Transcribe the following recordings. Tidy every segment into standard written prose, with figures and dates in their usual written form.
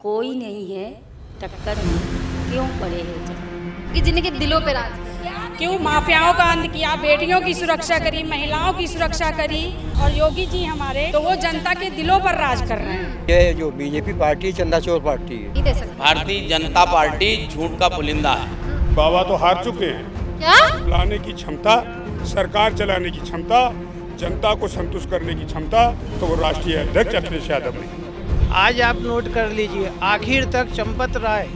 कोई नहीं है टक्कर में, क्यों पड़े हो चक्कर। कि जिनके दिलों पे राज है। क्यों माफियाओं का अंत किया, बेटियों की सुरक्षा करी, महिलाओं की सुरक्षा करी। और योगी जी हमारे तो वो जनता के दिलों पर राज कर रहे हैं। ये जो बीजेपी पार्टी चंदा चोर पार्टी है। नहीं दे सकते। भारतीय जनता पार्टी झूठ का पुलिंदा है। बाबा तो हार चुके हैं। क्या लाने की क्षमता, सरकार चलाने की क्षमता, जनता को संतुष्ट करने की क्षमता तो वो राष्ट्रीय अध्यक्ष अखिलेश यादव ने। आज आप नोट कर लीजिए, आखिर तक चंपत राय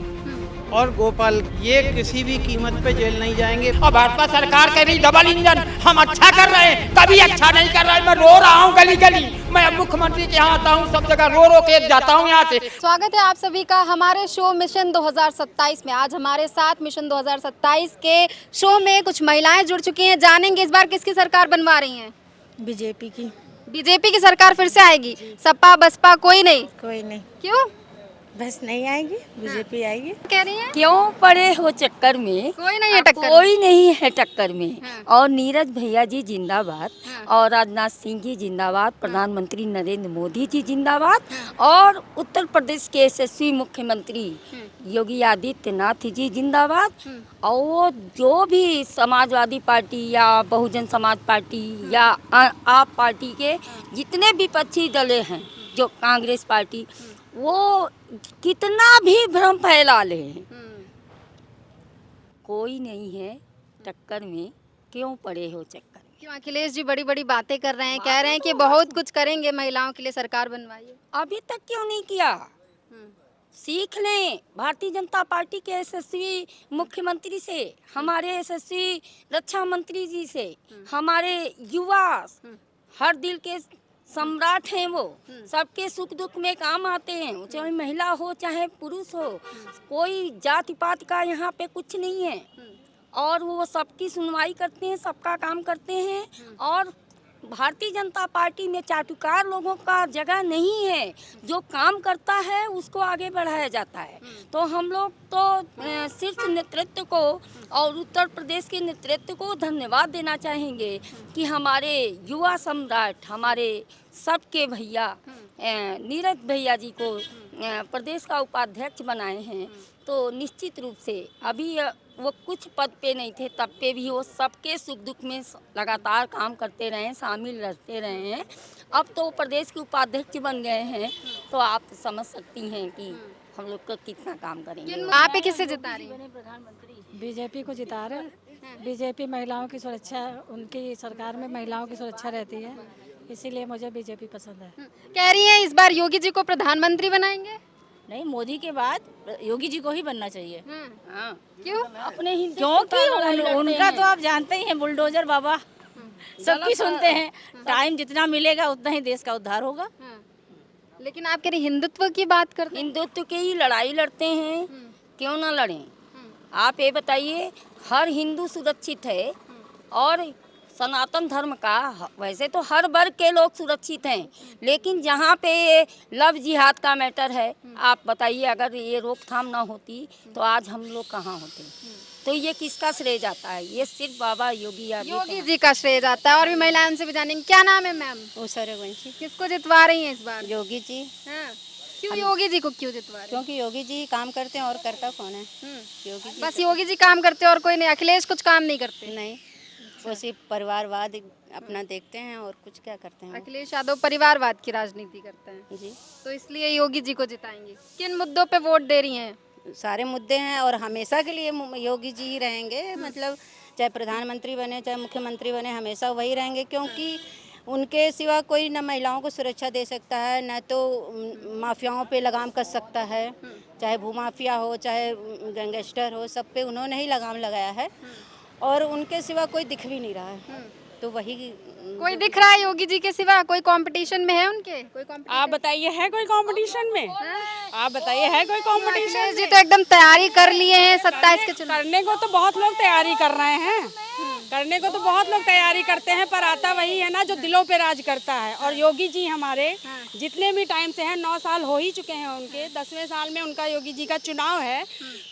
और गोपाल ये किसी भी कीमत पे जेल नहीं जाएंगे। और भाजपा सरकार कह रही डबल इंजन, हम अच्छा कर रहे हैं, कभी अच्छा नहीं कर रहे हैं। मैं रो रहा हूँ गली गली, मैं अब मुख्यमंत्री के यहाँ आता हूँ, सब जगह रो रो के जाता हूँ यहाँ से। स्वागत है आप सभी का हमारे शो मिशन 2027 में। आज हमारे साथ मिशन 2027 के शो में कुछ महिलाएं जुड़ चुकी हैं। जानेंगे इस बार किसकी सरकार बनवा रही हैं। बीजेपी की। बीजेपी की सरकार फिर से आएगी। सपा बसपा कोई नहीं। कोई नहीं, क्यों बस नहीं आएगी, बीजेपी आएगी। कह रही हैं क्यों पड़े हो चक्कर में, कोई नहीं है टक्कर। कोई नहीं है टक्कर में। हाँ। और नीरज भैया जी जिंदाबाद, हाँ। और राजनाथ सिंह जी जिंदाबाद, प्रधानमंत्री नरेंद्र मोदी जी जिंदाबाद, और उत्तर प्रदेश के यशस्वी मुख्यमंत्री योगी आदित्यनाथ जी जिंदाबाद। और वो जो भी समाजवादी पार्टी या बहुजन समाज पार्टी या आप पार्टी के जितने विपक्षी दलें हैं, जो कांग्रेस पार्टी, वो कितना भी भ्रम फैला ले, कोई नहीं है टक्कर में, क्यों पड़े हो चक्कर में। क्यों अखिलेश जी बड़ी बड़ी बातें कर रहे हैं, कह रहे हैं कि बहुत कुछ करेंगे, महिलाओं के लिए सरकार बनवाइए। अभी तक क्यों नहीं किया। सीख लें भारतीय जनता पार्टी के यशस्वी मुख्यमंत्री से, हमारे यशस्वी रक्षा मंत्री जी से। हमारे युवा हर दिल के सम्राट हैं, वो सबके सुख दुख में काम आते हैं, चाहे महिला हो चाहे पुरुष हो, कोई जाति पात का यहाँ पे कुछ नहीं है। और वो सबकी सुनवाई करते हैं, सबका काम करते हैं। और भारतीय जनता पार्टी में चाटुकार लोगों का जगह नहीं है, जो काम करता है उसको आगे बढ़ाया जाता है। तो हम लोग तो शीर्ष नेतृत्व को और उत्तर प्रदेश के नेतृत्व को धन्यवाद देना चाहेंगे कि हमारे युवा सम्राट, हमारे सबके भैया नीरज भैया जी को प्रदेश का उपाध्यक्ष बनाए हैं। तो निश्चित रूप से अभी वो कुछ पद पे नहीं थे, तब पे भी वो सबके सुख दुख में लगातार काम करते रहे हैं, शामिल रहते रहे हैं। अब तो प्रदेश के उपाध्यक्ष बन गए हैं, तो आप समझ सकती हैं कि हम लोग को कितना काम करेंगे। आप किससे जिता रही हैं? बीजेपी को जिता रहे। बीजेपी महिलाओं की सुरक्षा, उनकी सरकार में महिलाओं की सुरक्षा रहती है, इसीलिए मुझे बीजेपी पसंद है। कह रही हैं इस बार योगी जी को प्रधानमंत्री बनाएंगे। नहीं, मोदी के बाद योगी जी को ही बनना चाहिए। हाँ। क्यों? अपने ही क्योंकि उनका तो आप जानते ही हैं, बुलडोजर बाबा, सबकी सुनते हैं। टाइम जितना मिलेगा उतना ही देश का उद्धार होगा। लेकिन आप कह रही हिंदुत्व की बात करते हैं। हिंदुत्व की ही लड़ाई लड़ते हैं, क्यों ना लड़ें। आप ये बताइए, हर हिंदू सुरक्षित है और सनातन धर्म का वैसे तो हर वर्ग के लोग सुरक्षित हैं, लेकिन जहाँ पे ये लव जिहाद का मैटर है, आप बताइए, अगर ये रोकथाम ना होती तो आज हम लोग कहाँ होते। तो ये किसका श्रेय जाता है? ये सिर्फ बाबा योगी जी का श्रेय जाता है। और भी महिलाएं उनसे भी जानेंगे। क्या नाम है मैम? उषा रघुवंशी। किसको जितवा रही हैं इस बार? योगी जी। हाँ। क्यों योगी जी को क्यों जितवा रही हैं? क्योंकि योगी जी काम करते हैं और करता कौन है? योगी जी। बस योगी जी काम करते हैं और कोई नहीं। अखिलेश कुछ काम नहीं करते। नहीं, वो सिर्फ परिवारवाद अपना देखते हैं और कुछ क्या करते हैं। अखिलेश यादव परिवारवाद की राजनीति करते हैं जी, तो इसलिए योगी जी को जिताएंगे। किन मुद्दों पे वोट दे रही हैं? सारे मुद्दे हैं और हमेशा के लिए योगी जी ही रहेंगे। मतलब चाहे प्रधानमंत्री बने चाहे मुख्यमंत्री बने, हमेशा वही रहेंगे, क्योंकि उनके सिवा कोई न महिलाओं को सुरक्षा दे सकता है, न तो माफियाओं पे लगाम कस सकता है। चाहे भूमाफिया हो चाहे गैंगस्टर हो, सब पे उन्होंने ही लगाम लगाया है और उनके सिवा कोई दिख भी नहीं रहा है। तो वही कोई दिख रहा है योगी जी के सिवा? कोई कंपटीशन में है उनके? कोई कंपटीशन? आप बताइए, है कोई कंपटीशन में? आप बताइए, है कोई कंपटीशन? अखिलेश जी तो एकदम तैयारी कर लिए हैं 27 के चुनाव। करने को तो बहुत लोग तैयारी कर रहे हैं, करने को तो बहुत लोग तैयारी करते हैं, पर आता वही है ना जो दिलों पे राज करता है। और योगी जी हमारे जितने भी टाइम से हैं, 9 साल हो ही चुके हैं उनके, 10वें साल में उनका योगी जी का चुनाव है,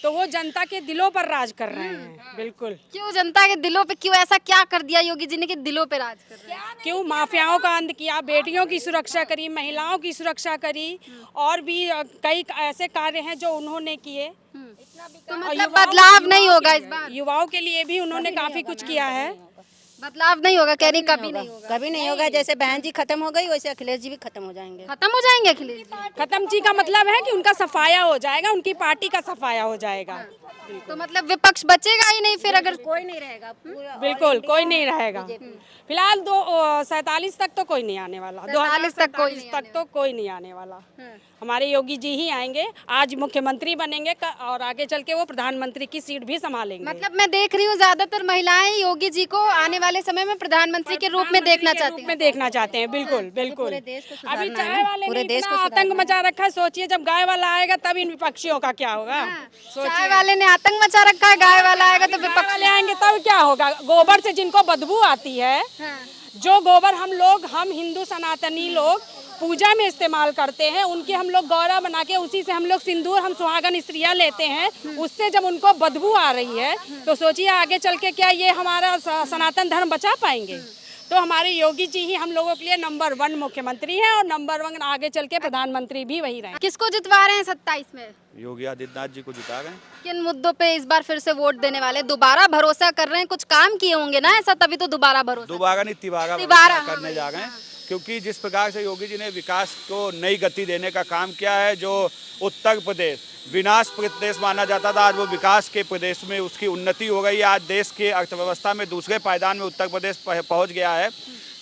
तो वो जनता के दिलों पर राज कर रहे हैं। बिल्कुल। क्यों जनता के दिलों पे, क्यों ऐसा क्या कर दिया योगी जी ने कि दिलों पे राज कर रहे हैं? क्यों माफियाओं का अंत किया, बेटियों की सुरक्षा करी, महिलाओं की सुरक्षा करी, और भी कई ऐसे कार्य हैं जो उन्होंने किए। तो मतलब बदलाव नहीं होगा इस बार? युवाओं के लिए भी उन्होंने काफी कुछ किया है। बदलाव नहीं होगा, कह रही कभी नहीं होगा। कभी नहीं होगा। जैसे बहन जी खत्म हो गई, वैसे अखिलेश जी भी खत्म हो जाएंगे। खत्म हो जाएंगे अखिलेश जी? खत्म जी का मतलब है कि उनका सफाया हो जाएगा, उनकी पार्टी का सफाया हो जाएगा। तो मतलब विपक्ष बचेगा ही नहीं फिर, अगर कोई नहीं रहेगा। बिल्कुल कोई नहीं रहेगा। फिलहाल 47 तक तो कोई नहीं आने वाला, 47 तक कोई 2047 तक तो कोई नहीं आने वाला। हमारे योगी जी ही आएंगे, आज मुख्यमंत्री बनेंगे और आगे चल के वो प्रधानमंत्री की सीट भी संभालेंगे। मतलब मैं देख रही हूँ ज्यादातर महिलाएं योगी जी को आने वाले समय में प्रधानमंत्री के रूप में देखना चाहते हैं। बिल्कुल बिल्कुल। पूरे देश को अभी सुधारना चाय है, वाले पूरे ने देश इतना को आतंक मचा रखा है, सोचिए जब गाय वाला आएगा तब इन विपक्षियों का क्या होगा। चाय वाले ने आतंक मचा रखा है, गाय वाला आएगा तो विपक्ष वाले आएंगे तब क्या होगा। गोबर से जिनको बदबू आती है, जो गोबर हम हिंदू सनातनी लोग पूजा में इस्तेमाल करते हैं, उनकी हम लोग गौरा बना के उसी से हम लोग सिंदूर, हम सुहागन स्त्रियां लेते हैं, उससे जब उनको बदबू आ रही है तो सोचिए आगे चल के क्या ये हमारा सनातन धर्म बचा पाएंगे। तो हमारे योगी जी ही हम लोगों के लिए नंबर 1 मुख्यमंत्री हैं, और नंबर 1 आगे चल के प्रधानमंत्री भी वही रहे। किसको जितवा रहे हैं 27 में? योगी आदित्यनाथ जी को जिता गए। किन मुद्दों पे इस बार फिर से वोट देने वाले? दोबारा भरोसा कर रहे हैं, कुछ काम किए होंगे ना ऐसा, तभी तो दोबारा भरोसा। दोबारा नहीं, तिबारा तिबारा करने जा रहे हैं। क्योंकि जिस प्रकार से योगी जी ने विकास को नई गति देने का काम किया है, जो उत्तर प्रदेश विनाश प्रदेश माना जाता था, आज वो विकास के प्रदेश में उसकी उन्नति हो गई है। आज देश की अर्थव्यवस्था में दूसरे पायदान में उत्तर प्रदेश पहुंच गया है।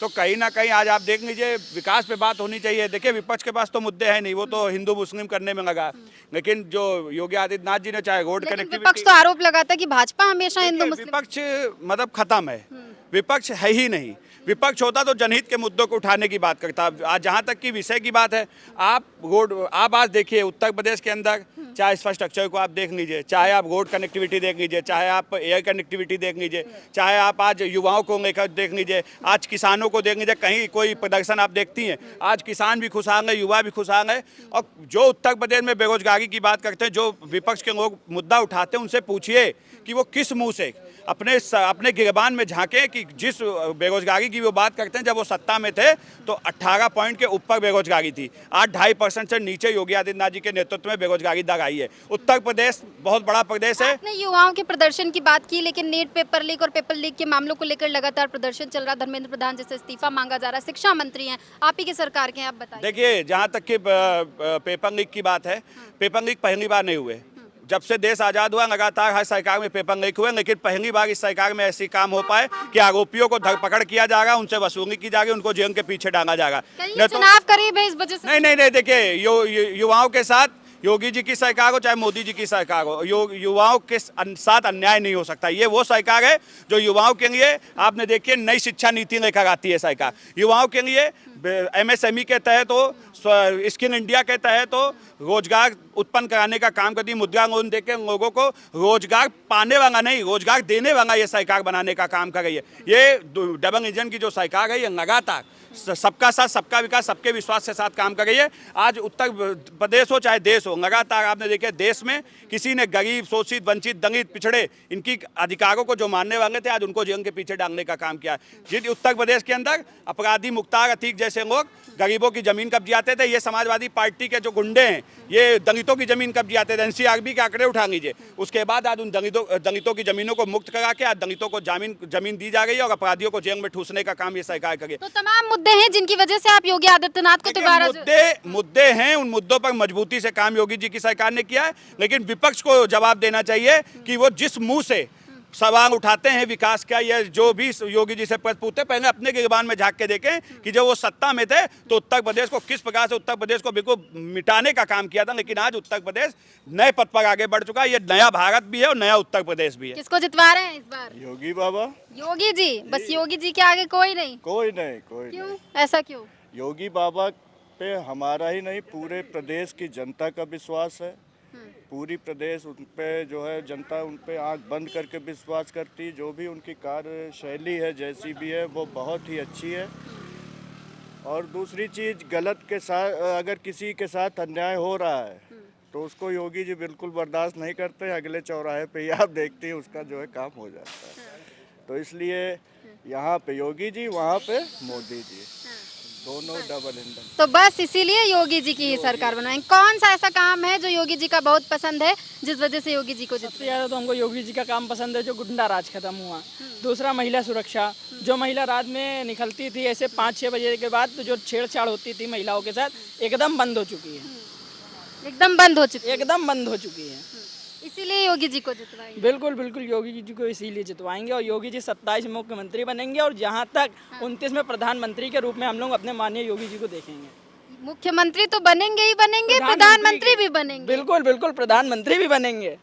तो कहीं ना कहीं आज आप देख लीजिए, विकास पे बात होनी चाहिए। देखिए विपक्ष के पास तो मुद्दे हैं नहीं, वो तो हिंदू मुस्लिम करने में लगा, लेकिन जो योगी आदित्यनाथ जी ने चाहे रोड कनेक्टिविटी, विपक्ष तो आरोप लगाता है कि भाजपा हमेशा हिंदू मुस्लिम। विपक्ष मतलब खत्म है, विपक्ष है ही नहीं। विपक्ष होता तो जनहित के मुद्दों को उठाने की बात करता। आज जहाँ तक की विषय की बात है, आप आज देखिए उत्तर प्रदेश के अंदर, चाहे इंफ्रास्ट्रक्चर को आप देख लीजिए, चाहे आप रोड कनेक्टिविटी देख लीजिए, चाहे आप एयर कनेक्टिविटी देख लीजिए, चाहे आप आज युवाओं को लेकर देख लीजिए, आज किसानों को देख लीजिए, कहीं कोई प्रदर्शन आप देखती हैं, आज किसान भी खुशहाल है, युवा भी खुशहाल है। और जो उत्तर प्रदेश में बेरोजगारी की बात करते हैं, जो विपक्ष के लोग मुद्दा उठाते हैं, उनसे पूछिए कि वो किस मुँह से अपने गिरबान में झांके कि जिस बेरोजगारी की वो बात करते हैं, जब वो सत्ता में थे तो 18 पॉइंट के ऊपर बेरोजगारी थी। आज 2.5% से नीचे योगी आदित्यनाथ जी के नेतृत्व में बेरोजगारी दर आई है। उत्तर प्रदेश बहुत बड़ा प्रदेश है। आपने युवाओं के प्रदर्शन की बात की, लेकिन नीट पेपर लीक और पेपर लीक के मामलों को लेकर लगातार प्रदर्शन चल रहा। धर्मेंद्र प्रधान जैसे इस्तीफा मांगा जा रहा है, शिक्षा मंत्री हैं, आप ही की सरकार के हैं, आप बताइए। देखिए जहाँ तक कि पेपर लीक की बात है, पेपर लीक पहली बार नहीं हुए। जब से देश आज़ाद हुआ लगातार हर सरकार में पेपर लीक हुए, लेकिन पहली बार इस सरकार में ऐसी काम हो पाए कि आरोपियों को धरपकड़ किया जाएगा, उनसे वसूली की जाएगी, उनको जेल के पीछे डाला जाएगा। चुनाव करीब है इस वजह से। नहीं देखिए, युवाओं के साथ योगी जी की सरकार हो चाहे मोदी जी की सरकार हो, युवाओं के साथ अन्याय नहीं हो सकता। ये वो सरकार है जो युवाओं के लिए, आपने देखिए नई शिक्षा नीति लेकर आती है सरकार। युवाओं के लिए MSME के तहत हो, स्किल इंडिया के तहत हो, रोजगार उत्पन्न कराने का काम करती है। मुद्रा लोन देकर लोगों को रोजगार पाने वाला नहीं, रोजगार देने वाला ये सरकार बनाने का काम कर रही है। ये डबल इंजन की जो सरकार है, ये लगातार सबका साथ सबका विकास सबके विश्वास के साथ काम कर रही है। आज उत्तर प्रदेश हो चाहे देश हो, लगातार आपने देखा देश में किसी ने गरीब, शोषित, वंचित, दलित, पिछड़े, इनकी अधिकारों को जो मानने वाले थे, आज उनको जेल के पीछे डालने का काम किया। जिस उत्तर प्रदेश के अंदर अपराधी मुख्तार अतीक जैसे लोग गरीबों की जमीन कब्जियाते थे, ये समाजवादी पार्टी के जो गुंडे हैं, ये दलितों की जमीन कब्जियाते थे। NCRB के आंकड़े उठा लीजिए, उसके बाद आज उन दलितों की जमीनों को मुक्त करा के आज दलितों को जमीन दी जा रही है और अपराधियों को जेल में ठूसने का काम ये सरकार करे। तो तमाम मुद्दे हैं जिनकी वजह से आप योगी आदित्यनाथ को दोबारा मुद्दे हैं, उन मुद्दों पर मजबूती से काम योगी जी की सरकार ने किया है, लेकिन विपक्ष को जवाब देना चाहिए कि वो जिस मुंह से सवाल उठाते हैं विकास का, या जो भी योगी जी से प्रश्न पूछते, पहले अपने गिरबान में झांक के देखें कि जब वो सत्ता में थे तो उत्तर प्रदेश को किस प्रकार से उत्तर प्रदेश को बिल्कुल मिटाने का काम किया था। लेकिन आज उत्तर प्रदेश नए पथ पर आगे बढ़ चुका है। ये नया भारत भी है और नया उत्तर प्रदेश भी है। किसको जितवा रहे हैं इस बार? योगी बाबा। योगी जी, बस योगी जी के आगे कोई नहीं? कोई नहीं। क्यों, ऐसा क्यों? योगी बाबा पे हमारा ही नहीं, पूरे प्रदेश की जनता का विश्वास है। पूरी प्रदेश उन पे जो है जनता उन पे आँख बंद करके विश्वास करती। जो भी उनकी कार्यशैली है जैसी भी है वो बहुत ही अच्छी है। और दूसरी चीज़, गलत के साथ अगर किसी के साथ अन्याय हो रहा है तो उसको योगी जी बिल्कुल बर्दाश्त नहीं करते। अगले चौराहे पे ही आप देखते हैं उसका जो है काम हो जाता है। तो इसलिए यहाँ पे योगी जी, वहाँ पे मोदी जी, दोनों डबल इंजन। तो बस इसीलिए योगी जी की ही सरकार बनाएंगे। कौन सा ऐसा काम है जो योगी जी का बहुत पसंद है, जिस वजह से योगी जी को सबसे ज़्यादा तो हमको योगी जी का काम पसंद है जो गुंडा राज खत्म हुआ। दूसरा महिला सुरक्षा, जो महिला रात में निकलती थी ऐसे 5-6 बजे के बाद तो जो छेड़छाड़ होती थी महिलाओं के साथ, एकदम बंद हो चुकी है। एकदम बंद हो चुकी है। एकदम बंद हो चुकी है। इसीलिए योगी जी को जितवाएंगे। बिल्कुल बिल्कुल योगी जी को इसीलिए जितवाएंगे और योगी जी 27 में मुख्यमंत्री बनेंगे और जहां तक 29 में प्रधानमंत्री के रूप में हम लोग अपने माननीय योगी जी को देखेंगे। मुख्यमंत्री तो बनेंगे ही बनेंगे, प्रधानमंत्री भी बनेंगे। बिल्कुल बिल्कुल प्रधानमंत्री भी बनेंगे।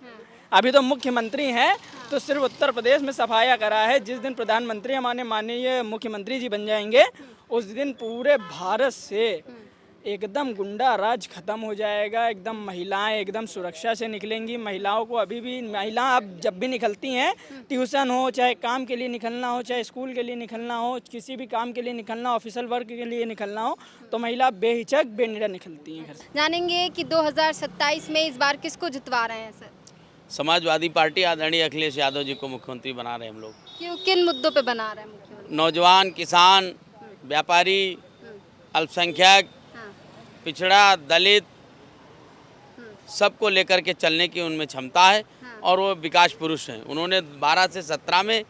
अभी तो मुख्यमंत्री हैं तो सिर्फ उत्तर प्रदेश में सफाया करा है। जिस दिन प्रधानमंत्री हमारे माननीय मुख्यमंत्री जी बन जाएंगे उस दिन पूरे भारत से एकदम गुंडा राज खत्म हो जाएगा। एकदम महिलाएं एकदम सुरक्षा से निकलेंगी। महिलाओं को अभी भी, महिला अब जब भी निकलती हैं, ट्यूशन हो, चाहे काम के लिए निकलना हो, चाहे स्कूल के लिए निकलना हो, किसी भी काम के लिए निकलना हो, ऑफिशियल वर्क के लिए निकलना हो, तो महिला बेहिचक बेनिडर निकलती हैं घर से। जानेंगे कि 2027 में इस बार किसको जितवा रहे हैं सर? समाजवादी पार्टी आदरणीय अखिलेश यादव जी को मुख्यमंत्री बना रहे हैं हम लोग। क्यों, किन मुद्दों पे बना रहे हैं मुख्यमंत्री? नौजवान, किसान, व्यापारी, अल्पसंख्यक, पिछड़ा, दलित, सबको लेकर के चलने की उनमें क्षमता है और वो विकास पुरुष हैं। उन्होंने 12 से 17 में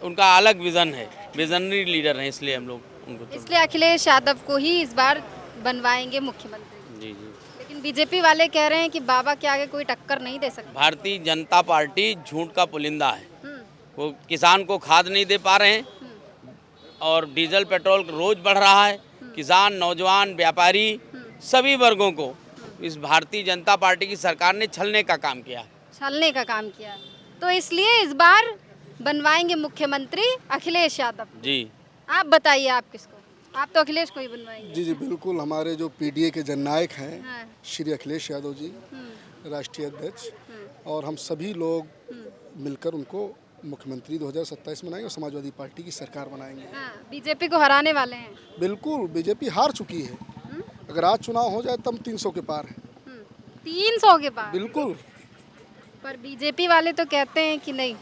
उनका अलग विज़न है, विजनरी लीडर हैं, इसलिए हम लोग उनको इसलिए अखिलेश यादव को ही इस बार बनवाएंगे मुख्यमंत्री। जी जी। लेकिन बीजेपी वाले कह रहे हैं कि बाबा के आगे कोई टक्कर नहीं दे सकता। भारतीय जनता पार्टी झूठ का पुलिंदा है। वो किसान को खाद नहीं दे पा रहे हैं और डीजल पेट्रोल रोज बढ़ रहा है। किसान, नौजवान, व्यापारी, सभी वर्गों को इस भारतीय जनता पार्टी की सरकार ने छलने का काम किया। छलने का काम किया, तो इसलिए इस बार बनवाएंगे मुख्यमंत्री अखिलेश यादव। जी, आप बताइए, आप किसको? आप तो अखिलेश को ही बनवाएंगे। जी जी बिल्कुल। हमारे जो पीडीए के जननायक हैं हाँ। श्री अखिलेश यादव जी, राष्ट्रीय अध्यक्ष, और हम सभी लोग मिलकर उनको मुख्यमंत्री 2027 बनाएंगे और समाजवादी पार्टी की सरकार बनाएंगे। हाँ, बीजेपी को हराने वाले हैं। बिल्कुल, बीजेपी हार चुकी है। अगर आज चुनाव हो जाए तब 300 के पार है। 300 के पार? बिल्कुल। पर बीजेपी वाले तो कहते हैं कि नहीं,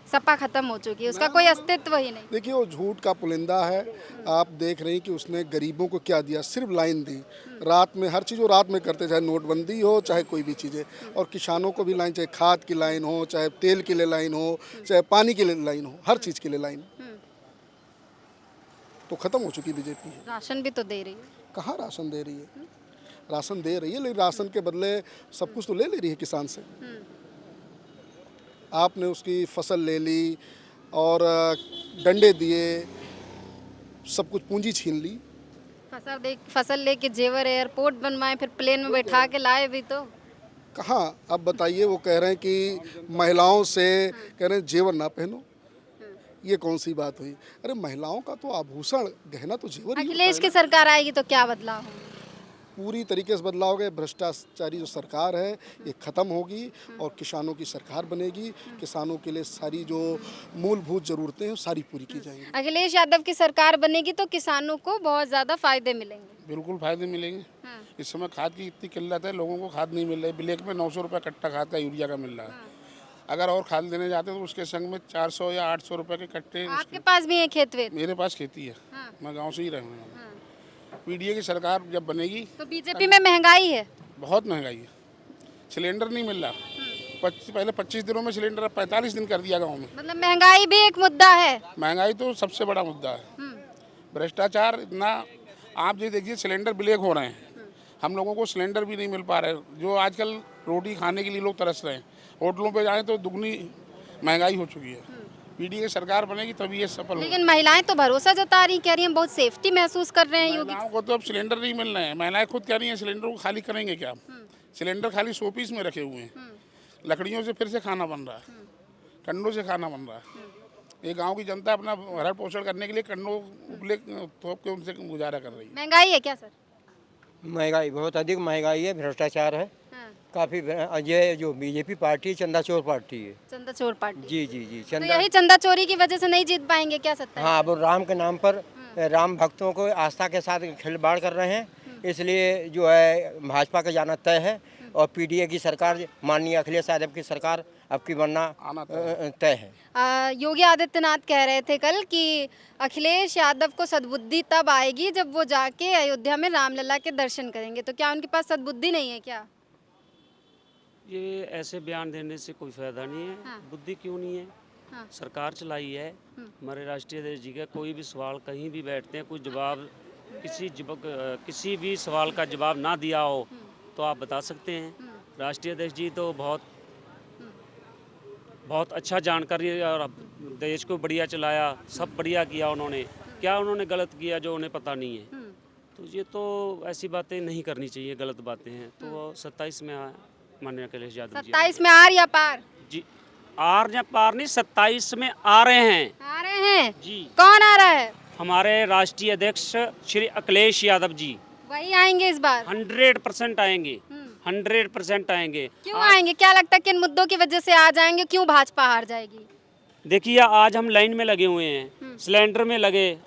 सपा खत्म हो चुकी है, उसका कोई अस्तित्व ही नहीं। देखिए, वो झूठ का पुलिंदा है। आप देख रहे हैं कि उसने गरीबों को क्या दिया, सिर्फ लाइन दी। रात में हर चीज़ वो रात में करते, चाहे नोटबंदी हो, चाहे कोई भी चीज़ें। और किसानों को भी लाइन, चाहे खाद की लाइन हो, चाहे तेल के लिए लाइन हो, चाहे पानी के लिए लाइन हो, हर चीज़ के लिए लाइन। तो ख़त्म हो चुकी बीजेपी। राशन भी तो दे रही है। कहाँ राशन दे रही है? राशन दे रही है, लेकिन राशन के बदले सब कुछ तो ले रही है किसान से। आपने उसकी फसल ले ली और डंडे दिए, सब कुछ पूंजी छीन ली। फसल लेके जेवर एयरपोर्ट बनवाए, फिर प्लेन में बैठा के लाए भी तो। कहाँ? अब बताइए, वो कह रहे हैं कि महिलाओं से कह रहे हैं जेवर ना पहनो। ये कौन सी बात हुई? अरे महिलाओं का तो आभूषण, गहना तो जेवर ही। अखिलेश की सरकार आएगी तो क्या बदलाव होगा? पूरी तरीके से बदलाव होगा। भ्रष्टाचारी जो सरकार है ये ख़त्म होगी और किसानों की सरकार बनेगी। किसानों के लिए सारी जो मूलभूत ज़रूरतें हैं सारी पूरी की जाएंगी। अखिलेश यादव की सरकार बनेगी तो किसानों को बहुत ज़्यादा फायदे मिलेंगे। बिल्कुल फायदे मिलेंगे। इस समय खाद की इतनी किल्लत है, लोगों को खाद नहीं मिल रही। ब्लैक में 900 रुपये कट्टा खाद का यूरिया का मिल रहा है। अगर और खाद लेने जाते तो उसके संग में 400 या 800 रुपये के कट्टे। आपके पास भी है खेत वेत? मेरे पास खेती है। मैं गाँव से ही रहा हूँ। पीडीए की सरकार जब बनेगी तो बीजेपी में महंगाई है? बहुत महंगाई है। सिलेंडर नहीं मिल रहा। पहले 25 दिनों में सिलेंडर, अब 45 दिन कर दिया गांव में। मतलब महंगाई भी एक मुद्दा है? महंगाई तो सबसे बड़ा मुद्दा है। भ्रष्टाचार इतना, आप ये देखिए सिलेंडर ब्लैक हो रहे हैं, हम लोगों को सिलेंडर भी नहीं मिल पा रहे। जो आजकल रोटी खाने के लिए लोग तरस रहे हैं, होटलों पे जाएं तो दुगनी महंगाई हो चुकी है। पीडीए की सरकार बनेगी तभी ये सफल होगा। लेकिन महिलाएं तो भरोसा जता रही, कह रही हैं बहुत सेफ्टी महसूस कर रहे हैं। महिलाओं को तो अब सिलेंडर नहीं मिल रहे हैं। महिलाएं खुद कह रही हैं सिलेंडर को खाली करेंगे क्या? सिलेंडर खाली शोपीस में रखे हुए हैं। लकड़ियों से फिर से खाना बन रहा है, कंडों से खाना बन रहा है। ये गांव की जनता अपना भरण पोषण करने के लिए कंडों उपले थोप के उनसे गुजारा कर रही है। महंगाई है क्या सर? महंगाई बहुत अधिक महंगाई है, भ्रष्टाचार है। काफ़ी ये जो बीजेपी पार्टी चंदा चोर पार्टी है। चंदा चोर पार्टी। जी जी जी तो चंदा। यही चंदा चोरी की वजह से नहीं जीत पाएंगे क्या सत्ता? हाँ, अब राम के नाम पर राम भक्तों को आस्था के साथ खिलवाड़ कर रहे हैं, इसलिए जो है भाजपा का जाना तय है और पीडीए की सरकार, माननीय अखिलेश यादव की सरकार अब की बनना तय है। योगी आदित्यनाथ कह रहे थे कल कि अखिलेश यादव को सद्बुद्धि तब आएगी जब वो जाके अयोध्या में रामलला के दर्शन करेंगे, तो क्या उनके पास सद्बुद्धि नहीं है क्या? ये ऐसे बयान देने से कोई फायदा नहीं है। हाँ। बुद्धि क्यों नहीं है? हाँ। सरकार चलाई है। हमारे राष्ट्रीय अध्यक्ष जी का कोई भी सवाल कहीं भी बैठते हैं, कोई जवाब किसी भी सवाल का जवाब ना दिया हो तो आप बता सकते हैं। राष्ट्रीय अध्यक्ष जी तो बहुत अच्छा जानकारी और देश को बढ़िया चलाया, सब बढ़िया किया उन्होंने। क्या उन्होंने गलत किया जो उन्हें पता नहीं है? तो ये तो ऐसी बातें नहीं करनी चाहिए, गलत बातें हैं। तो 27 में माननीय अखिलेश यादव जी 27 में आर या पार? जी, आर या पार नहीं, 27 में आ रहे हैं। आ रहे हैं जी। कौन आ रहा है? हमारे राष्ट्रीय अध्यक्ष श्री अखिलेश यादव जी वही आएंगे इस बार? 100% आएंगे, 100% आएंगे। क्यों आएंगे? क्या लगता है किन मुद्दों की वजह से आ जाएंगे? क्यों भाजपा हार जाएगी? देखिए, आज हम लाइन में लगे हुए हैं, सिलेंडर में लगे,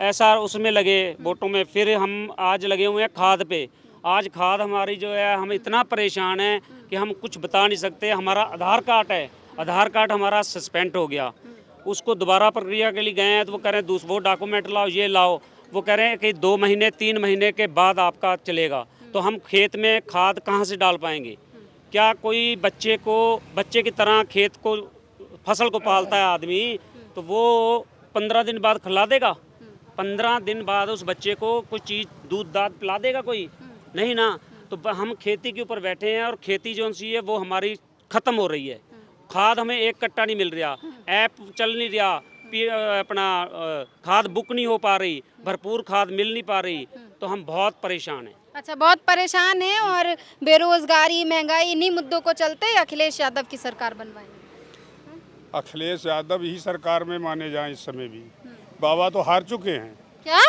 ऐसा उसमें लगे, वोटों में, फिर हम आज लगे हुए हैं खाद पे। आज खाद हमारी जो है, हम इतना परेशान हैं कि हम कुछ बता नहीं सकते। हमारा आधार कार्ड है, आधार कार्ड हमारा सस्पेंड हो गया, उसको दोबारा प्रक्रिया के लिए गए हैं तो वो कह रहे हैं वो डॉक्यूमेंट लाओ, ये लाओ। वो कह रहे हैं कि 2 महीने 3 महीने के बाद आपका चलेगा। तो हम खेत में खाद कहाँ से डाल पाएंगे? क्या कोई बच्चे की तरह खेत को, फसल को पालता है आदमी, तो वो 15 दिन बाद खिला देगा? 15 दिन बाद उस बच्चे को कुछ चीज़, दूध दाद पिला देगा कोई? नहीं ना। तो हम खेती के ऊपर बैठे हैं और खेती जो सी है वो हमारी ख़त्म हो रही है। खाद हमें एक कट्टा नहीं मिल रहा, ऐप चल नहीं रहा, अपना खाद बुक नहीं हो पा रही, भरपूर खाद मिल नहीं पा रही, तो हम बहुत परेशान हैं। अच्छा, बहुत परेशान हैं। और बेरोजगारी, महंगाई, इन्हीं मुद्दों को चलते अखिलेश यादव की सरकार बनवाएंगे? अखिलेश यादव ही सरकार में माने जाएं इस समय भी। बाबा तो हार चुके हैं। क्या?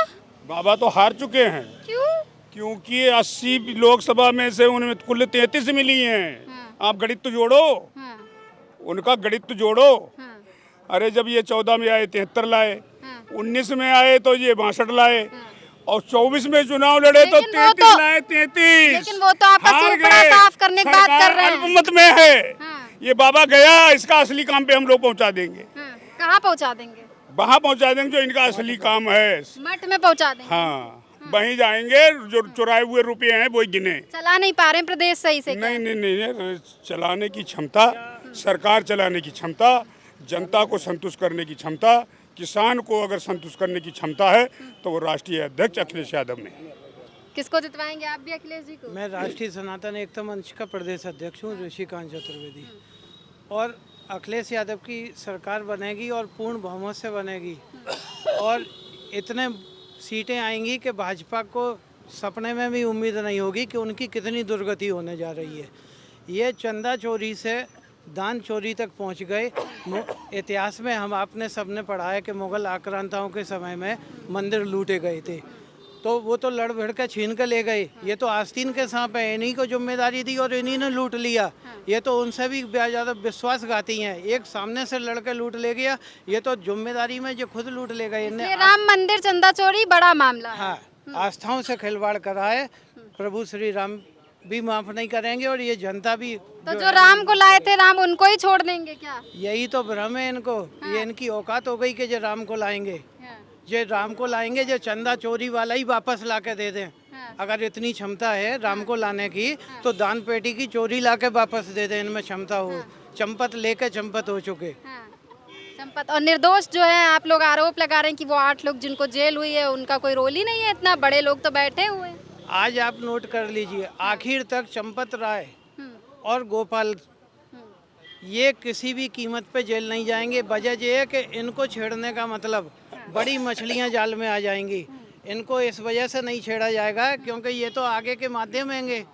बाबा तो हार चुके हैं। क्यों? क्योंकि 80 लोकसभा में से उनमें कुल 33 मिली हैं। आप गणित तो जोड़ो, उनका गणित तो जोड़ो। अरे जब ये 14 में आए 73 लाए, 19 में आए तो ये 62 लाए, और 24 में चुनाव लड़े तो 33 लाए, 33। लेकिन वो तो आपका सूपड़ा साफ करने की बात कर रहे हैं। अल्पमत में है। ये बाबा गया, इसका असली काम पे हम लोग पहुंचा देंगे। कहाँ पहुंचा देंगे? वहाँ पहुंचा देंगे जो इनका असली काम है। मठ में पहुंचा देंगे? हाँ, वहीं जाएंगे, जो चुराए हुए रुपए हैं वो गिने। चला नहीं पा रहे प्रदेश सही से? नहीं, चलाने की क्षमता, सरकार चलाने की क्षमता, जनता को संतुष्ट करने की क्षमता, किसान को अगर संतुष्ट करने की क्षमता है तो वो राष्ट्रीय अध्यक्ष अखिलेश यादव में है। किसको जितवाएंगे आप भी? अखिलेश जी को? मैं राष्ट्रीय सनातन एकता मंच का प्रदेश अध्यक्ष हूँ, ऋषिकांत चतुर्वेदी। और अखिलेश यादव की सरकार बनेगी और पूर्ण बहुमत से बनेगी, और इतने सीटें आएंगी कि भाजपा को सपने में भी उम्मीद नहीं होगी कि उनकी कितनी दुर्गति होने जा रही है। ये चंदा चोरी से दान चोरी तक पहुंच गए। इतिहास में हम आपने सबने पढ़ा है कि मुग़ल आक्रांताओं के समय में मंदिर लूटे गए थे, तो वो तो लड़ भिड़ के छीन के ले गए। ये तो आस्तीन के सांप है, इन्हीं को जिम्मेदारी दी और इन्हीं ने लूट लिया। ये तो उनसे भी ज़्यादा विश्वासघाती हैं। एक सामने से लड़के लूट ले गया, ये तो जिम्मेदारी में जो खुद लूट ले गए। इन्हें राम मंदिर चंदा चोरी बड़ा मामला है। हाँ, आस्थाओं से खिलवाड़ करा है। प्रभु श्री राम भी माफ नहीं करेंगे और ये जनता भी। तो जो राम को लाए थे, राम उनको ही छोड़ देंगे क्या? यही तो भ्रम है इनको। ये इनकी औकात हो गई कि जो राम को लाएंगे, जो राम को लाएंगे, जो चंदा चोरी वाला ही वापस ला के दे दें। अगर इतनी क्षमता है राम को लाने की, तो दान पेटी की चोरी ला के वापस दे दें, इनमें क्षमता हो। चंपत लेके चंपत हो चुके। चंपत और निर्दोष जो है, आप लोग आरोप लगा रहे हैं कि वो 8 लोग जिनको जेल हुई है उनका कोई रोल ही नहीं है। इतना बड़े लोग तो बैठे हुए हैं। आज आप नोट कर लीजिए, आखिर तक चंपत राय और गोपाल ये किसी भी कीमत पे जेल नहीं जाएंगे। वजह ये है कि इनको छेड़ने का मतलब बड़ी मछलियां जाल में आ जाएंगी। इनको इस वजह से नहीं छेड़ा जाएगा क्योंकि ये तो आगे के माध्यम हैंगे।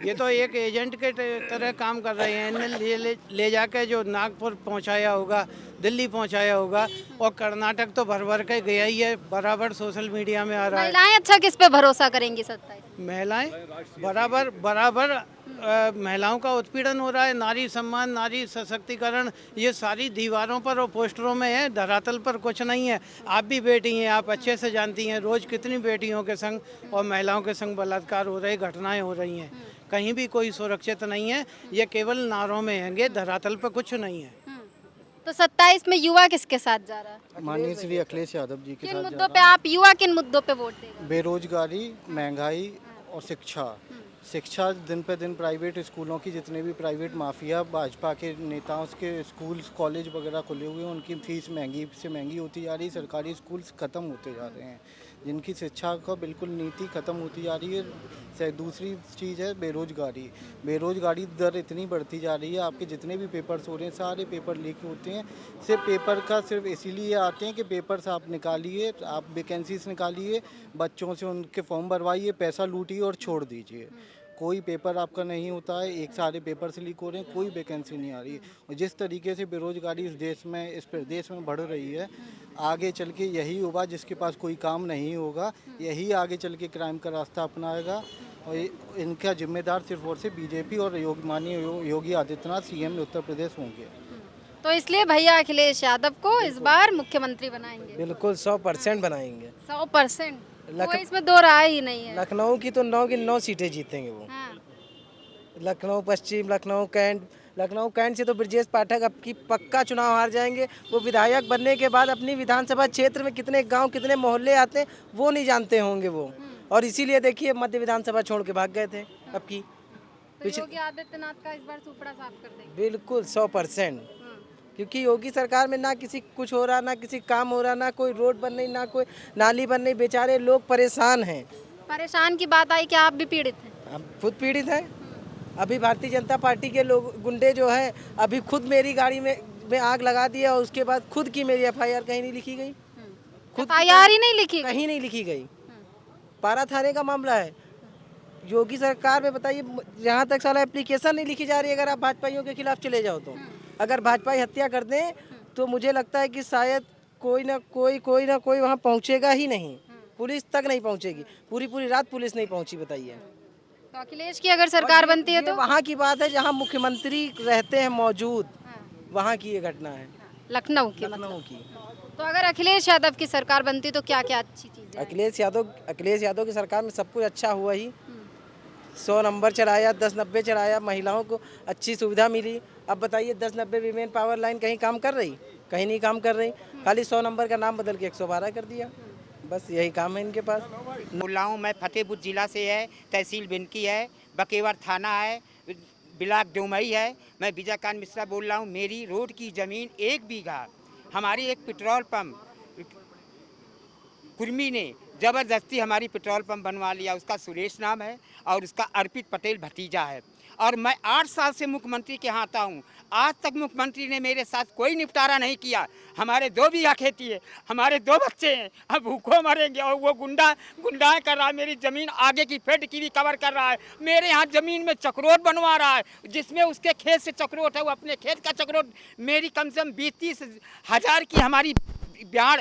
ये तो एक एजेंट के तरह काम कर रहे हैं। इन्हें ले जाके जो नागपुर पहुंचाया होगा, दिल्ली पहुंचाया होगा, और कर्नाटक तो भर भर के गया ही है, बराबर सोशल मीडिया में आ रहा है। महिलाएं अच्छा किस पे भरोसा करेंगी? 27 महिलाएं बराबर महिलाओं का उत्पीड़न हो रहा है। नारी सम्मान, नारी सशक्तिकरण, ये सारी दीवारों पर और पोस्टरों में है, धरातल पर कुछ नहीं है। आप भी बेटी हैं, आप अच्छे से जानती हैं रोज़ कितनी बेटियों के संग और महिलाओं के संग बलात्कार हो रहे, घटनाएं हो रही हैं। कहीं भी कोई सुरक्षित नहीं है, ये केवल नारों में हैंगे, धरातल पर कुछ नहीं है। तो 27 में युवा किसके साथ जा रहा है? माननीय श्री अखिलेश यादव जी के किन साथ मुद्दों पे आप युवा किन मुद्दों पे वोट देंगे? बेरोजगारी, महंगाई और शिक्षा दिन पे दिन प्राइवेट स्कूलों की जितने भी प्राइवेट माफिया भाजपा के नेताओं के स्कूल कॉलेज वगैरह खुले हुए हैं, उनकी फीस महंगी से महंगी होती जा रही है। सरकारी स्कूल्स ख़त्म होते जा रहे हैं, जिनकी शिक्षा का बिल्कुल नीति ख़त्म होती जा रही है। दूसरी चीज़ है बेरोजगारी दर इतनी बढ़ती जा रही है। आपके जितने भी पेपर्स हो रहे हैं सारे पेपर लीक होते हैं। सिर्फ इसीलिए आते हैं कि पेपर्स आप निकालिए, आप वैकेंसीज निकालिए, बच्चों से उनके फॉर्म भरवाइए, पैसा लूटिए और छोड़ दीजिए। कोई पेपर आपका नहीं होता है, एक सारे पेपर से लीक हो रहे हैं, कोई वैकेंसी नहीं आ रही है। और जिस तरीके से बेरोजगारी इस प्रदेश में बढ़ रही है, आगे चल के यही होगा जिसके पास कोई काम नहीं होगा, यही आगे चल के क्राइम का रास्ता अपनाएगा। और इनका जिम्मेदार सिर्फ और सिर्फ बीजेपी और माननीय योगी आदित्यनाथ सीएम उत्तर प्रदेश होंगे। तो इसलिए भैया अखिलेश यादव को इस बार मुख्यमंत्री बनाएंगे? बिल्कुल 100% बनाएंगे। 100%? कोई इसमें दो राय ही नहीं है। लखनऊ की तो 9 की 9 सीटें जीतेंगे वो। लखनऊ पश्चिम, लखनऊ कैंट से तो ब्रजेश पाठक अब की पक्का चुनाव हार जाएंगे। वो विधायक बनने के बाद अपनी विधानसभा क्षेत्र में कितने गांव कितने मोहल्ले आते हैं वो नहीं जानते होंगे वो, और इसीलिए देखिए मध्य विधानसभा छोड़ के भाग गए थे अब की। तो योगी आदित्यनाथ का इस बार सुपड़ा साफ कर देंगे? बिल्कुल 100%, क्योंकि योगी सरकार में ना किसी कुछ हो रहा, ना किसी काम हो रहा, ना कोई रोड बन रही, ना कोई नाली बन रही। बेचारे लोग परेशान हैं। परेशान की बात आई कि आप भी पीड़ित हैं? हम खुद पीड़ित हैं। अभी भारतीय जनता पार्टी के लोग गुंडे जो हैं अभी खुद मेरी गाड़ी में आग लगा दिया और उसके बाद खुद की मेरी FIR कहीं नहीं लिखी गई। खुद FIR ही नहीं लिखी, कहीं नहीं लिखी गई। पारा थाने का मामला है। योगी सरकार में बताइए, यहाँ तक साला एप्लीकेशन नहीं लिखी जा रही है अगर आप भाजपाइयों के खिलाफ चले जाओ तो। अगर भाजपाई हत्या कर दें तो मुझे लगता है कि शायद कोई ना कोई वहाँ पहुँचेगा ही नहीं, पुलिस तक नहीं पहुँचेगी। पूरी रात पुलिस नहीं पहुँची, बताइए। तो अखिलेश की अगर सरकार बनती है तो? वहाँ की बात है जहाँ मुख्यमंत्री रहते हैं मौजूद, वहाँ की ये घटना है। लखनऊ की? तो अगर अखिलेश यादव की सरकार बनती तो क्या क्या अच्छी चीज़? अखिलेश यादव की सरकार में सब कुछ अच्छा हुआ ही। 100 नंबर चलाया, 1090 चलाया, महिलाओं को अच्छी सुविधा मिली। अब बताइए 1090 वीमेन पावर लाइन कहीं काम कर रही? कहीं नहीं काम कर रही। खाली 100 नंबर का नाम बदल के 112 कर दिया। बस यही काम है इनके पास। बोल रहा हूँ मैं फतेहपुर जिला से है, तहसील बिनकी है, बकेवर थाना है, ब्लॉक डोमई है। मैं विजयकांत मिश्रा बोल रहा हूँ। मेरी रोड की ज़मीन 1 बीघा हमारी एक पेट्रोल पंप कुर्मी ने ज़बरदस्ती हमारी पेट्रोल पंप बनवा लिया। उसका सुरेश नाम है और उसका अर्पित पटेल भतीजा है। और मैं 8 साल से मुख्यमंत्री के यहाँ आता हूँ, आज तक मुख्यमंत्री ने मेरे साथ कोई निपटारा नहीं किया। हमारे 2 बीघा खेती है, हमारे 2 बच्चे हैं, अब भूखों मरेंगे। और वो गुंडाएं कर रहा है, मेरी ज़मीन आगे की फेड की भी कवर कर रहा है। मेरे यहाँ ज़मीन में चक्रोट बनवा रहा है, जिसमें उसके खेत से चक्रोट है, वो अपने खेत का चक्रोट मेरी कम से कम 20-30 हज़ार की हमारी ब्याड़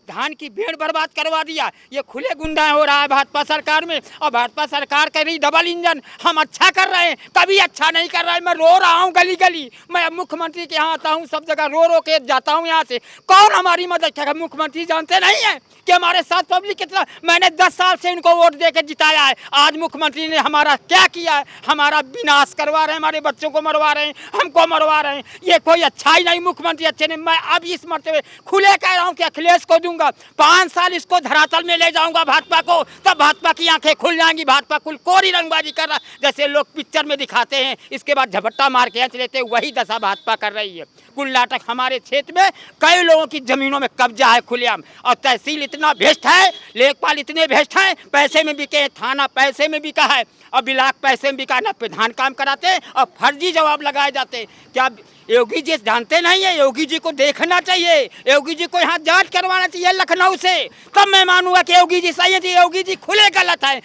धान की भेड़ बर्बाद करवा दिया। ये खुले गुंडा हो रहा है भाजपा सरकार में। और भाजपा सरकार कर रही डबल इंजन। हम अच्छा कर रहे हैं, कभी अच्छा नहीं कर रहा है। मैं रो रहा हूँ गली गली। मैं अब मुख्यमंत्री के यहाँ आता हूँ, सब जगह रो के जाता हूँ यहाँ से। कौन हमारी मदद करेगा? मुख्यमंत्री जानते नहीं है कि हमारे साथ पब्लिक कितना। मैंने 10 साल से इनको वोट दे के जिताया है। आज मुख्यमंत्री ने हमारा क्या किया है? हमारा विनाश करवा रहे हैं, हमारे बच्चों को मरवा रहे हैं, हमको मरवा रहे हैं। ये कोई अच्छा ही नहीं, मुख्यमंत्री अच्छे नहीं। मैं अब इस मरते खुले कह रहा हूँ कि अखिलेश को 5 साल इसको धरातल में ले जाऊंगा भाजपा को, तब भाजपा की आंखें खुल जाएंगी। भाजपा कुल कोरी रंगबाजी कर रहा, जैसे लोग पिक्चर में दिखाते हैं, इसके बाद झपट्टा मार के हंस लेते, वही दशा भाजपा कर रही है। कुल नाटक। हमारे क्षेत्र में कई लोगों की जमीनों में कब्जा है खुलेआम। और तहसील इतना भ्रष्ट है, लेखपाल इतने भ्रष्ट हैं, पैसे में बिके, थाना पैसे में बिका है, और ब्लॉक पैसे में बिका। ना प्रधान काम कराते और फर्जी जवाब लगाए जाते। क्या योगी जी जानते नहीं है? योगी जी को देखना चाहिए, योगी जी को यहाँ जांच करवाना चाहिए लखनऊ से, तब मैं मानूंगा कि योगी जी सही है। योगी जी खुले गलत है।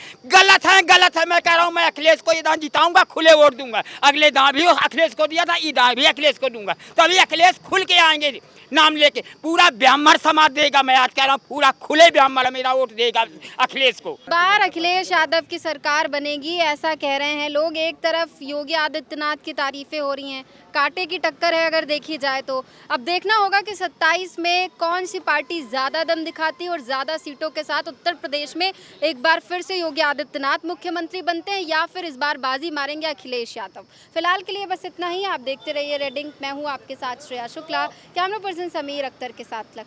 मैं कह रहा हूँ, मैं अखिलेश को ये दान जिताऊंगा, खुले वोट दूंगा। अगले दान भी अखिलेश को दिया था, ये दान भी अखिलेश को दूंगा, तभी अखिलेश खुल के आएंगे। नाम लेके पूरा ब्राह्मण समाज देगा। मैं आज कह रहा हूँ पूरा खुले ब्राह्मण मेरा वोट देगा अखिलेश को। बार अखिलेश यादव की सरकार बनेगी ऐसा कह रहे हैं लोग। एक तरफ योगी आदित्यनाथ की तारीफें हो रही हैं, कांटे की टक्कर है अगर देखी जाए तो। अब देखना होगा कि 27 में कौन सी पार्टी ज़्यादा दम दिखाती है और ज़्यादा सीटों के साथ उत्तर प्रदेश में एक बार फिर से योगी आदित्यनाथ मुख्यमंत्री बनते हैं या फिर इस बार बाजी मारेंगे अखिलेश यादव। फिलहाल के लिए बस इतना ही। आप देखते रहिए रेडिंग। मैं हूँ आपके साथ श्रेया शुक्ला, कैमरा पर्सन समीर अख्तर के साथ लखनऊ।